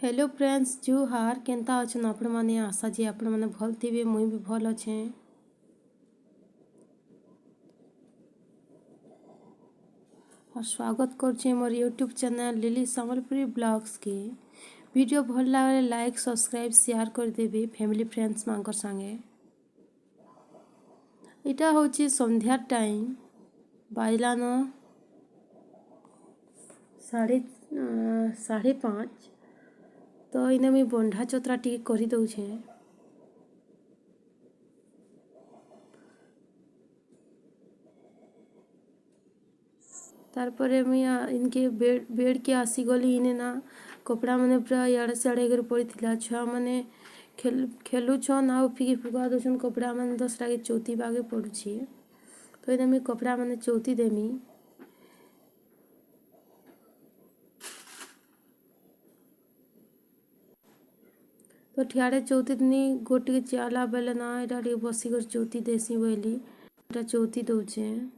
Hello friends जुहार Kenta अच्छन आपण माने आशा जी आपण माने भल थिबे मुई भी भल अच्छे। और स्वागत करछे मोर YouTube channel Lily Sambalpuri blogs के। वीडियो भल लागले लाइक सब्सक्राइब शेयर कर देबे फैमिली फ्रेंड्स मांकर संगे। इटा होची संध्या टाइम बाजलान 5:30 तो इने मुई बंधा चतरा टी करी दउछे। तारपरे मुई इनके बेड के आसी गली इने ना कपड़ा माने पूरा इयाड़े सियाड़े कर पड़ी थिला। छुआ माने खेलु छन आ फिकी फुका दउछन कपड़ा माने 10 के चौथी बागे पड़ुछि। तो इने मुई कपड़ा माने चौथी देमी। तो ठियाड़े चौथी दिनी गोटी के चाला बेले ना इटा टी बसी कर चौथी देसी बोली इटा चौथी दउछे।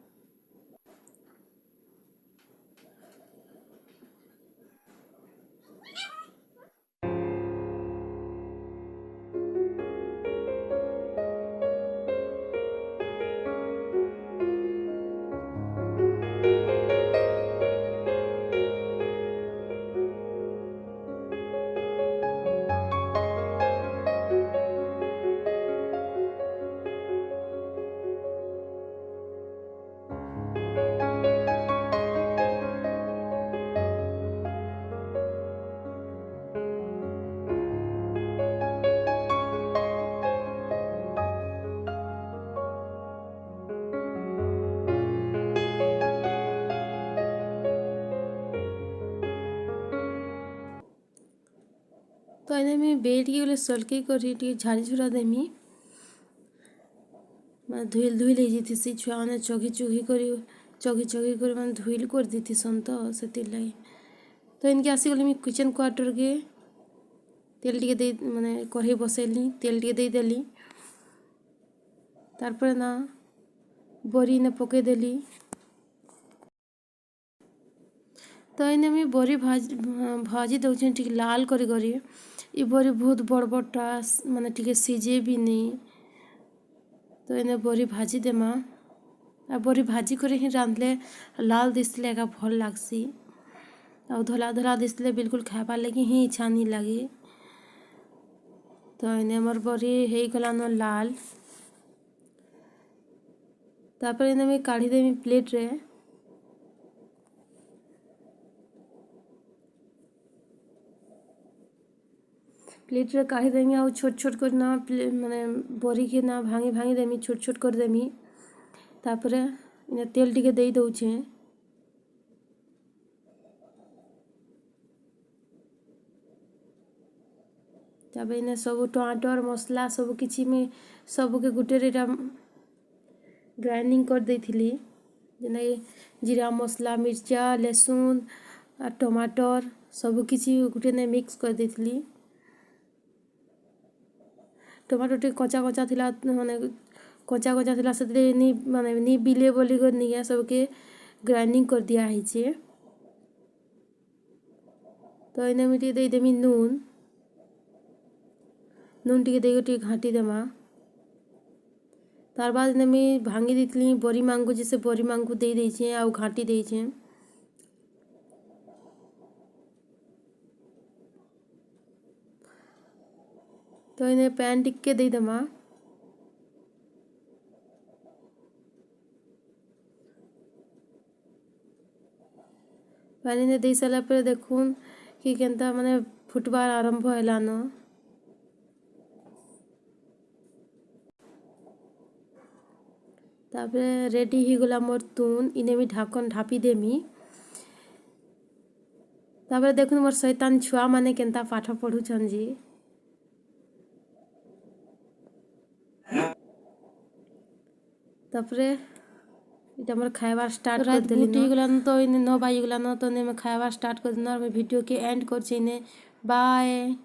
तो इने मैं बेड के गले सलके करी टी झाड़ी झुरा देमी। मैं धुइल धुइल हे जितिसी छुआ माने चगी चगी करी माने धुइल कर दिथिसन तो सेतिर लाई। तो इनके आसी गली मैं किचन क्वार्टर के तेल टिके दे माने कढ़ई बसेली तेल टिके दे देली। तारपरे ना बरी ने पके देली। तो इने मैं बरी भाजी दउछे टिके लाल करी करी। ई बरी बहुत बड़ बड़टा माने टिके सीजे भी नहीं। तो इने बरी भाजी देमा आ बरी भाजी करे ही रांधले लाल दिसले एका भल लागसी। आ धला धला दिसले बिल्कुल खाबार लगी ही इच्छा नहीं लगे। तो इने मोर बरी हे गलानो लाल। तापर इने मैं काढ़ी देमी प्लेट रे। प्लेट रे काढ़ी देमी आ छोट छोट कर ना माने बरी के ना भांगी भांगी देमी छोट छोट कर देमी। तापरे इने तेल टिके देई दउछे। तब इने सब टमाटर मसला सब किछि में सब के गुटे रेटा ग्राइंडिंग कर देथिली। जेना जीरा मसला मिर्चा लहसुन आ टमाटर सब किछि गुटे ने मिक्स कर देथिली। टमाटो टे कच्चा कच्चा थिला माने कच्चा थिला से नी माने नी बिले बोली कर निया सबके ग्राइंडिंग कर दिया है। तो इने मिटी दे देमी नून टिके दे टिके घाटी देमा। तार बाद इने मैं भांगी देथिली बरी मांगू जैसे बरी मांगू दे देछे आ घाटी देछे। तो इने पैन टिके दे देमा। पानी ने दे सारा पर देखून कि केनता माने फुटबार आरंभ हैलान। तापरे रेडी ही गला मोर तून इने मी ढाकन ढापी देमी। तापरे देखुन मोर शैतान छुआ माने केनता पाठ पढुछन जी। तापरे इटा मोर खाइबार स्टार्ट कर देली न गलान तो इने 9 बाजी गलान तो ने मैं खाइबार स्टार्ट कर देना। वीडियो के एंड कर छिने बाय।